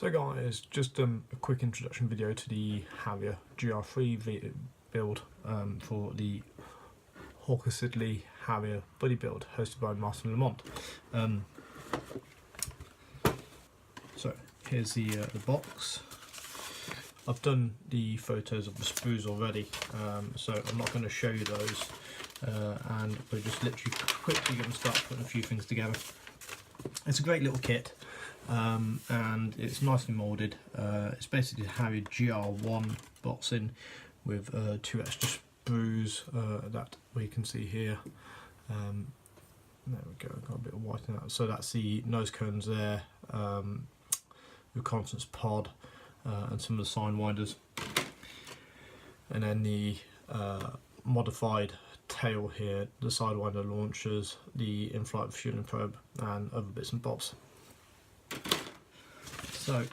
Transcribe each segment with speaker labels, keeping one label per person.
Speaker 1: So guys, just a quick introduction video to the Harrier GR.3 build for the Hawker Siddeley Harrier buddy build hosted by Martin Lamont. So here's the box. I've done the photos of the sprues already, so I'm not going to show you those, and we're just literally quickly going to start putting a few things together. It's a great little kit, and it's nicely moulded. It's basically a Harrier GR.1 boxing with 2 extra sprues that we can see here. There we go, got a bit of white in that. So that's the nose cones there, reconnaissance pod, and some of the sign winders, and then the modified tail here, the sidewinder launchers, the in-flight fueling probe, and other bits and bobs. So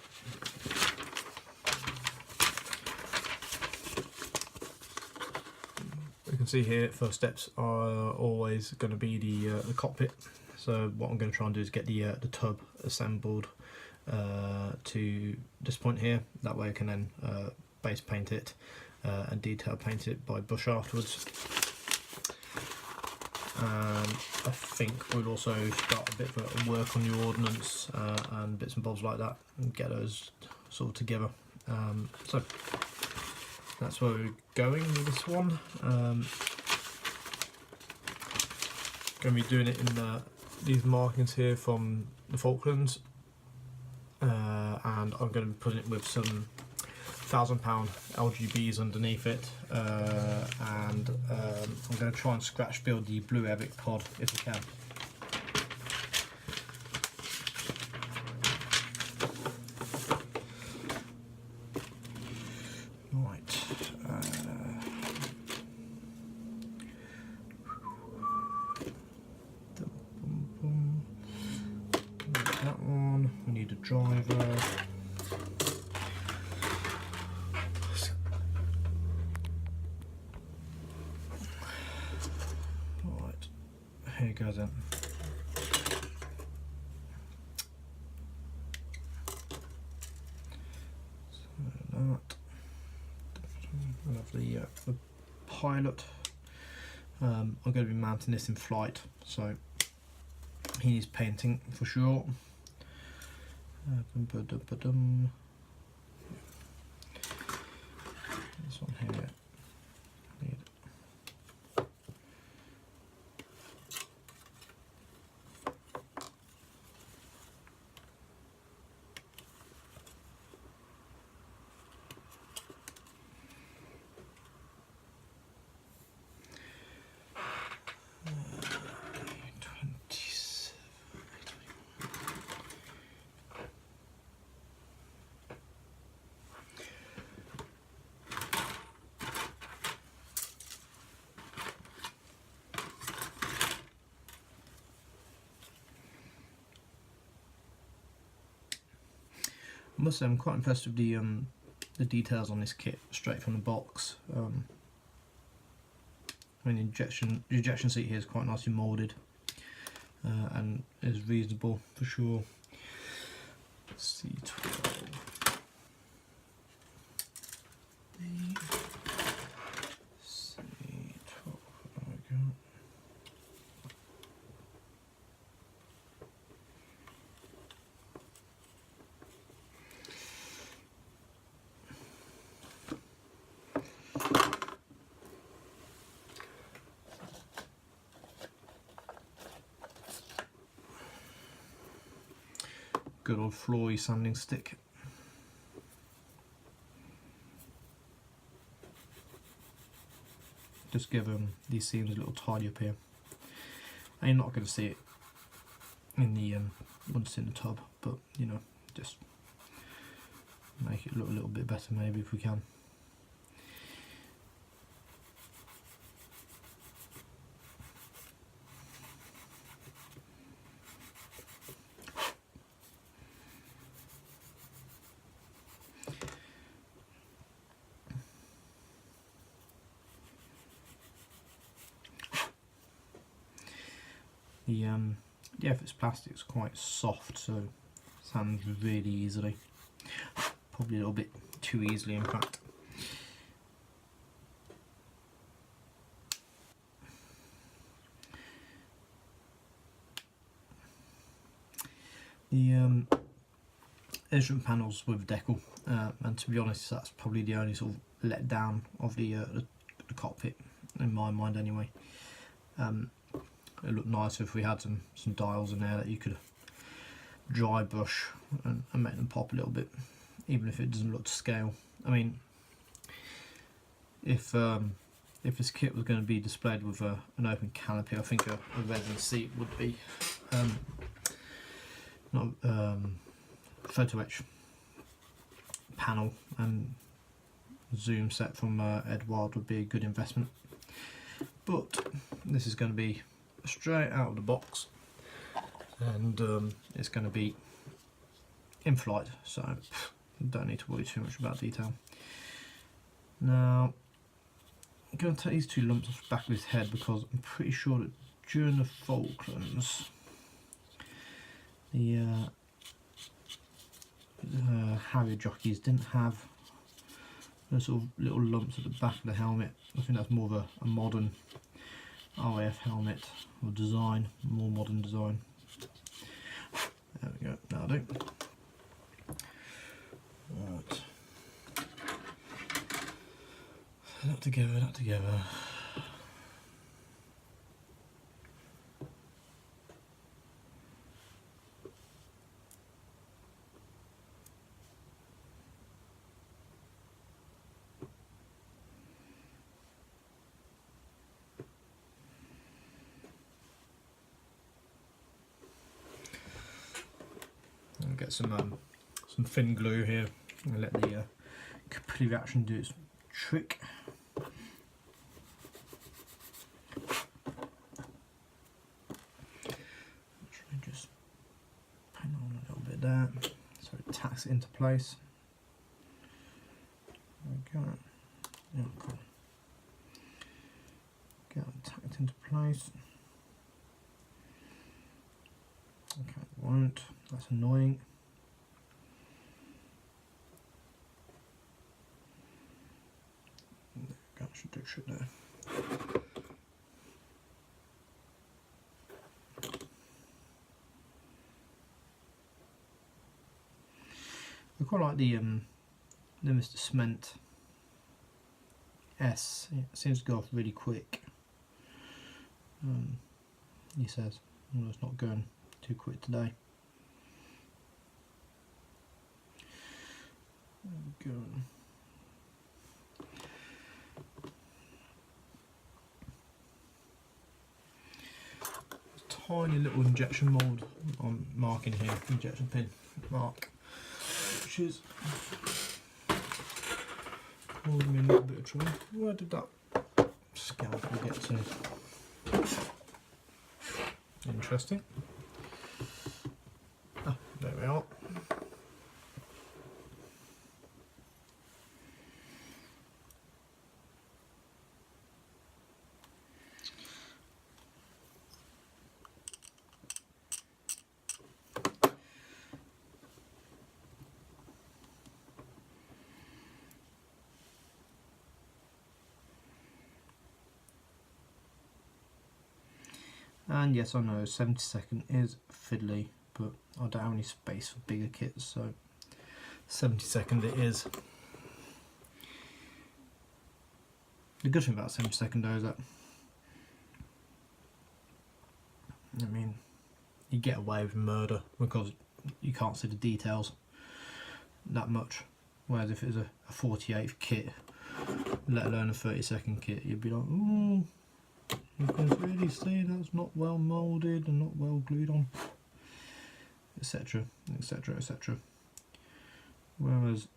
Speaker 1: you can see here, first steps are always going to be the cockpit. So what I'm going to try and do is get the tub assembled to this point here. That way I can then base paint it and detail paint it by brush afterwards. And I think we'll also start a bit of work on the ordnance and bits and bobs like that, and get those sort of together. So that's where we're going with this one. Going to be doing it in these markings here from the Falklands, and I'm going to be putting it with some £1,000 LGBs underneath it, and I'm going to try and scratch build the blue Airfix pod if I can. Right. That one. We need a driver. Here it goes then. So that. I have the pilot. I'm going to be mounting this in flight, so he needs painting for sure. This one here. I must say I'm quite impressed with the details on this kit straight from the box. I mean, the ejection seat here is quite nicely moulded and is reasonable for sure. C12. C12. There we go. Good old Flory sanding stick. Just give these seams a little tidy up here. And you're not going to see it in the once it's in the tub, but you know, just make it look a little bit better maybe if we can. The Airfix plastic is quite soft, so it sands really easily. probably a little bit too easily, in fact. The instrument panels with decal, and to be honest, that's probably the only sort of let down of the cockpit, in my mind anyway. It looked nicer if we had some dials in there that you could dry brush and make them pop a little bit, even if it doesn't look to scale. I mean, if this kit was going to be displayed with an open canopy, I think a resin seat would be not photo etch panel and zoom set from Edward would be a good investment, but this is going to be straight out of the box, and it's going to be in flight, so don't need to worry too much about detail. Now I'm going to take these two lumps off the back of his head because I'm pretty sure that during the Falklands the Harrier jockeys didn't have those sort of little lumps at the back of the helmet. I think that's more of a modern RAF helmet or design, more modern design. There we go, that'll do. Right. That together, that together. I'll get some thin glue here and let the capillary reaction do its trick. Just paint on a little bit there so it tacks it into place. There we go. Yeah, cool. Get it tacked into place. Okay, it won't. That's annoying. There we go, should do it, should do. I quite like the Mr. Cement S. It seems to go off really quick. He says, well, it's not going too quick today. There we go. Tiny little injection mould on marking here, injection pin mark, which is causing me a little bit of trouble. Where did that scalpel get to? Interesting. Ah, there we are. And yes, I know 70-second is fiddly, but I don't have any space for bigger kits, so 70-second it is. The good thing about 70-second though is that, I mean, you get away with murder because you can't see the details that much. Whereas if it was a 48th kit, let alone a 30-second kit, you'd be like, ooh, you can really see that's not well moulded and not well glued on, etc, etc, etc. Whereas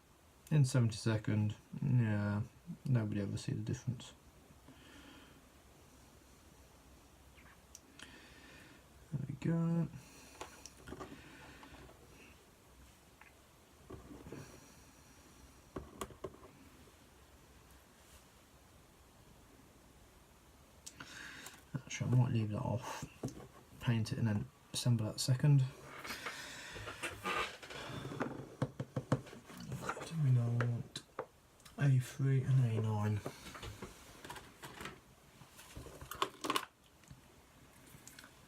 Speaker 1: in 70-second, yeah, nobody ever see the difference. There we go. Actually, I might leave that off, paint it and then assemble that second. A3 and A9.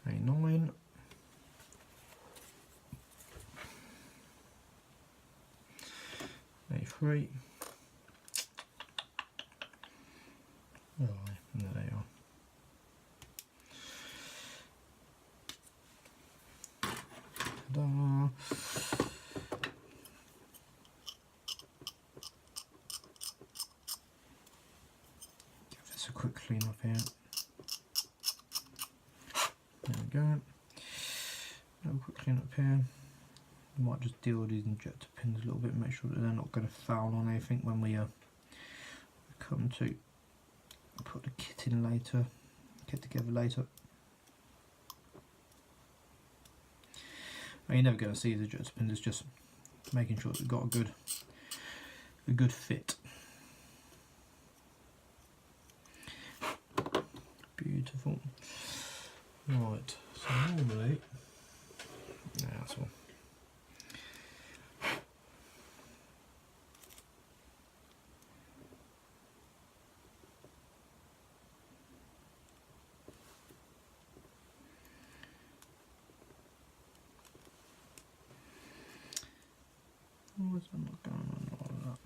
Speaker 1: A9. A3. Where are they? There they are. Ta-da. Give this a quick clean up here. There we go. A quick clean up here. We might just deal with these injector pins a little bit, make sure that they're not going to foul on anything when we come to put the kit in later, kit together later. You're never going to see the injector pins, it's just making sure that we've got a good fit. Beautiful. Right, so normally, yeah, that's all. Why is that not going on like that?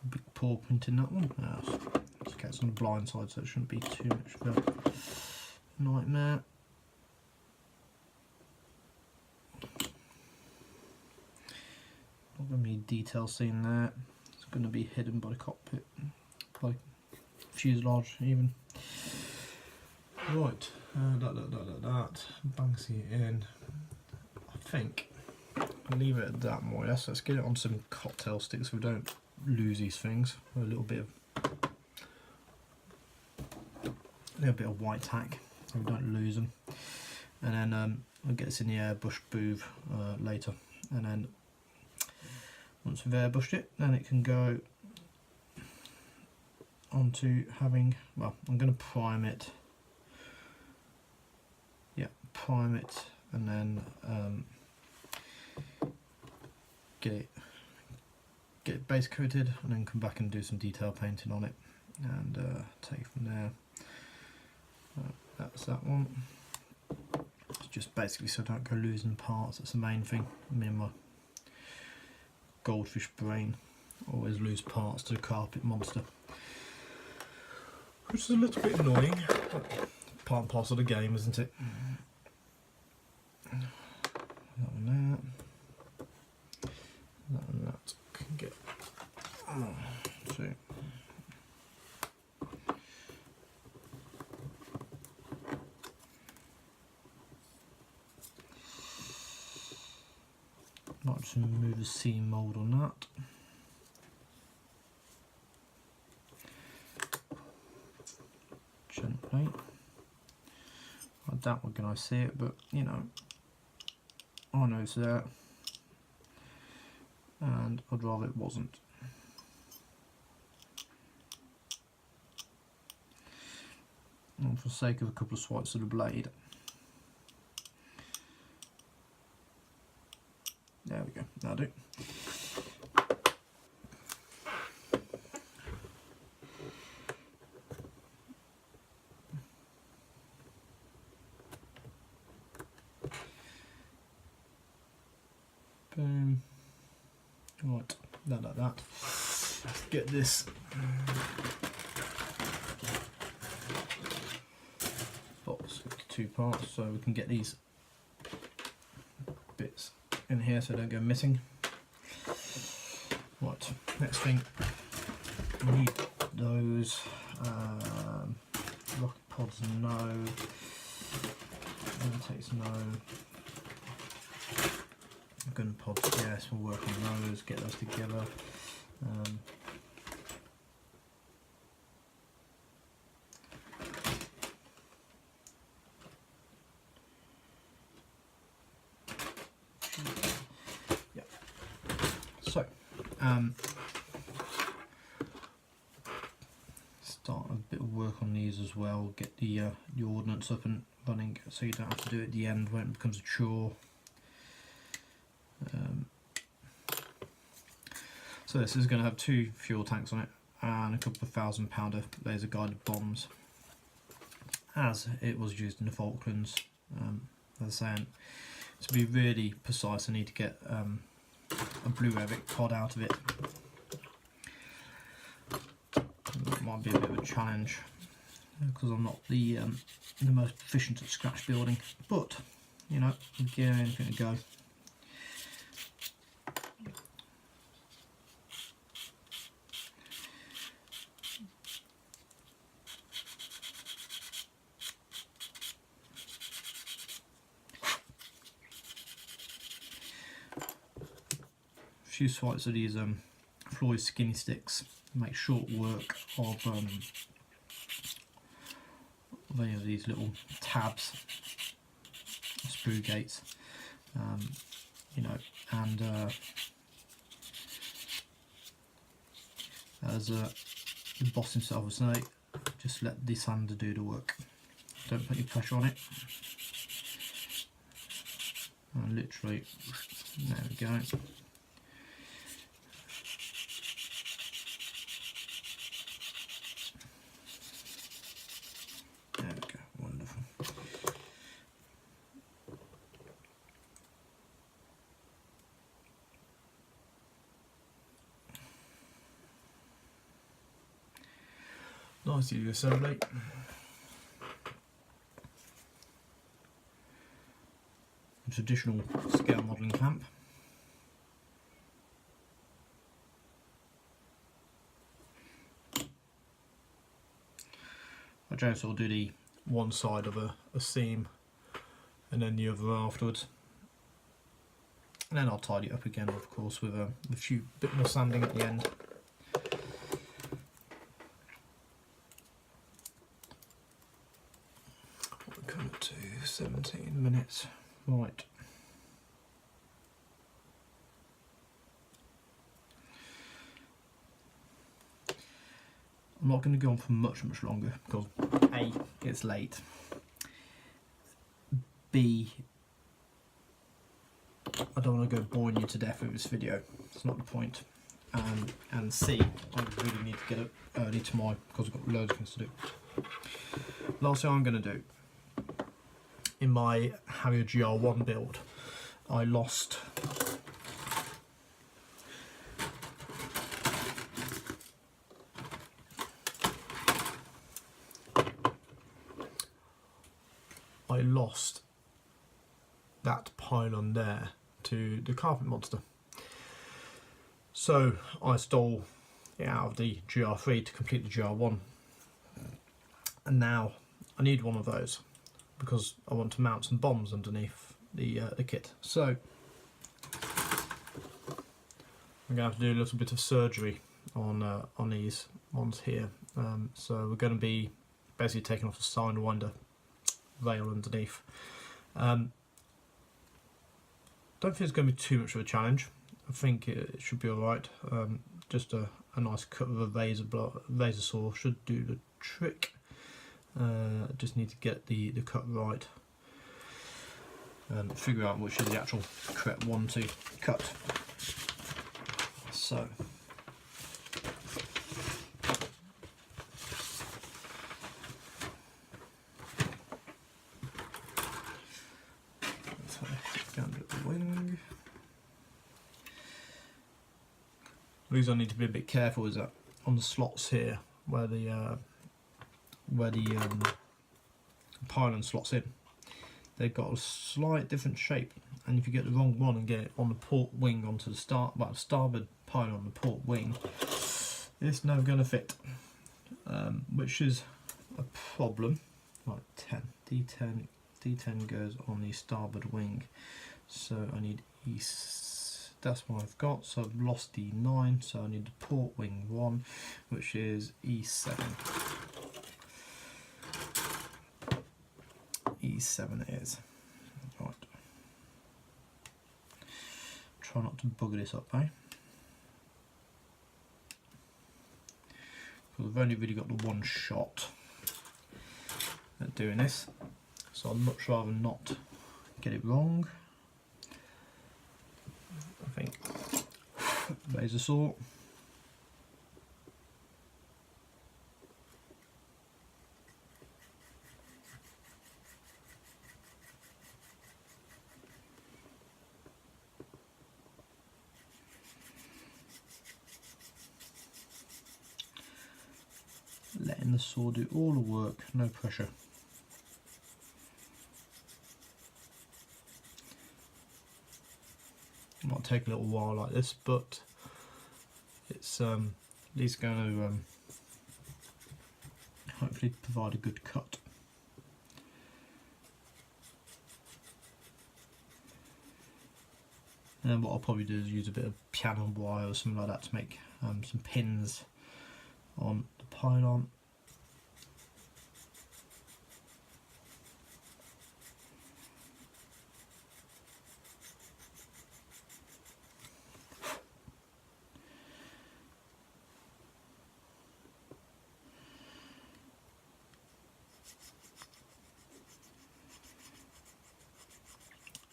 Speaker 1: Big paw print in that one. Okay, it's on the blind side, so it shouldn't be too much of a nightmare. Not going to be detail seen there. It's going to be hidden by the cockpit, by fuselage even. Right, that banks it in. I think I'll leave it at that more or less. Let's get it on some cocktail sticks so we don't lose these things. A little bit of white tack so we don't lose them. And then I'll get this in the airbrush booth later. And then once we've airbrushed it, then it can go onto having, well, I'm going to prime it. Yeah, prime it and then get it base coated and then come back and do some detail painting on it and take from there. That's that one. It's just basically so I don't go losing parts. That's the main thing. Me and my goldfish brain always lose parts to a carpet monster, which is a little bit annoying, but part and parcel of the game, isn't it? That one there. That and that can get two. Might just remove the seam mould on that. Gently. I doubt we're going to see it, but you know, I know it's there, and I'd rather it wasn't. And for the sake of a couple of swipes of the blade, there we go, that'll do. Boom. Right, that. Let's get this box into two parts so we can get these bits in here so they don't go missing. Right, next thing, we need those rocket pods, no, intakes, no, gun pods, yes, we'll work on those, get those together. Yeah. So, start a bit of work on these as well, get the ordnance up and running so you don't have to do it at the end when it becomes a chore. So this is going to have 2 fuel tanks on it and a couple of 1,000-pounder laser guided bombs, as it was used in the Falklands. As I say, to be really precise I need to get a blue Airfix pod out of it. That might be a bit of a challenge because I'm not the most efficient at scratch building, but you know, give anything a go. A few swipes of these Floyd skinny sticks make short work of any of these little tabs, sprue gates, you know, and as the boss himself would say, just let the sander do the work. Don't put any pressure on it. And literally, there we go. There we go, wonderful. Nice assembly. A traditional scale modelling clamp. I just will do the one side of a seam and then the other afterwards. And then I'll tidy it up again, of course, with a few bit more sanding at the end. We're coming to 17 minutes. Right. I'm not going to go on for much longer because A, it's late, B, I don't want to go boring you to death with this video, it's not the point, and C, I really need to get up early tomorrow because I've got loads of things to do. Last thing I'm going to do, in my Harrier GR.1 build, I lost that pylon there to the carpet monster. So I stole it out of the GR.3 to complete the GR.1, and now I need one of those because I want to mount some bombs underneath the kit. So I'm going to have to do a little bit of surgery on these ones here. So we're going to be basically taking off the sidewinder rail underneath. Don't think it's going to be too much of a challenge. I think it should be alright. Just a nice cut with a razor saw should do the trick. Just need to get the cut right and figure out which is the actual correct one to cut. So the reason I need to be a bit careful is that on the slots here, where the pylon slots in, they've got a slight different shape, and if you get the wrong one and get it on the port wing onto the starboard pylon on the port wing, it's never going to fit, which is a problem. Like D10 goes on the starboard wing, So I need that's what I've got, so I've lost E9, so I need the port wing 1, which is E7. E7 it is. Right. Try not to bugger this up, eh? Because I've only really got the one shot at doing this, so I'd much rather not get it wrong. I think laser saw. Letting the saw do all the work, no pressure. It might take a little while like this, but it's at least going to hopefully provide a good cut. And then what I'll probably do is use a bit of piano wire or something like that to make some pins on the pylon.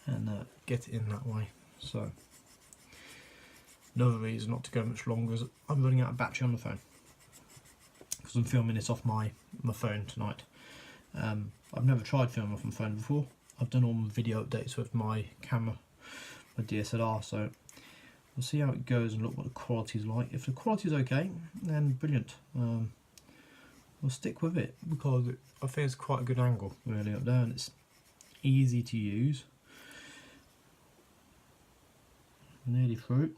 Speaker 1: And get it in that way. So another reason not to go much longer is I'm running out of battery on the phone, because I'm filming this off my phone tonight. I've never tried filming off my phone before. I've done all my video updates with my camera, my DSLR, so we'll see how it goes and look what the quality is like. If the quality is okay, then brilliant. We'll stick with it, because I think it's quite a good angle really up there, and it's easy to use. Nearly through.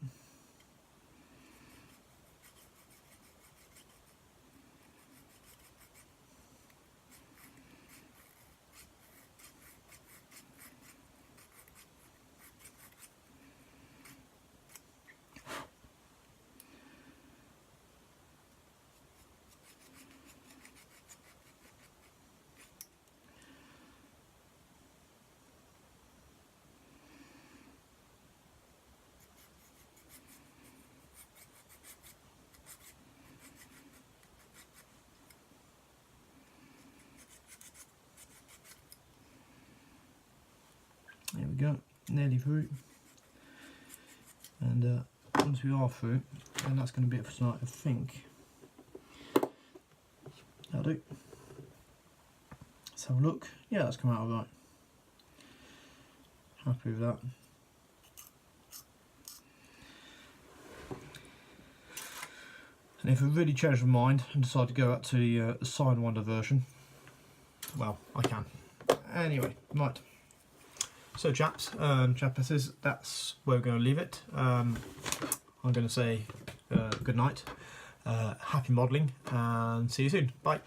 Speaker 1: There we go, nearly through. And once we are through, then that's going to be it for tonight, I think. That'll do. Let's have a look. Yeah, that's come out alright. Happy with that. And if I really change my mind and decide to go out to the Sidewinder version, well, I can. Anyway, right. So chaps, chapesses, that's where we're going to leave it. I'm going to say good night, happy modelling, and see you soon. Bye.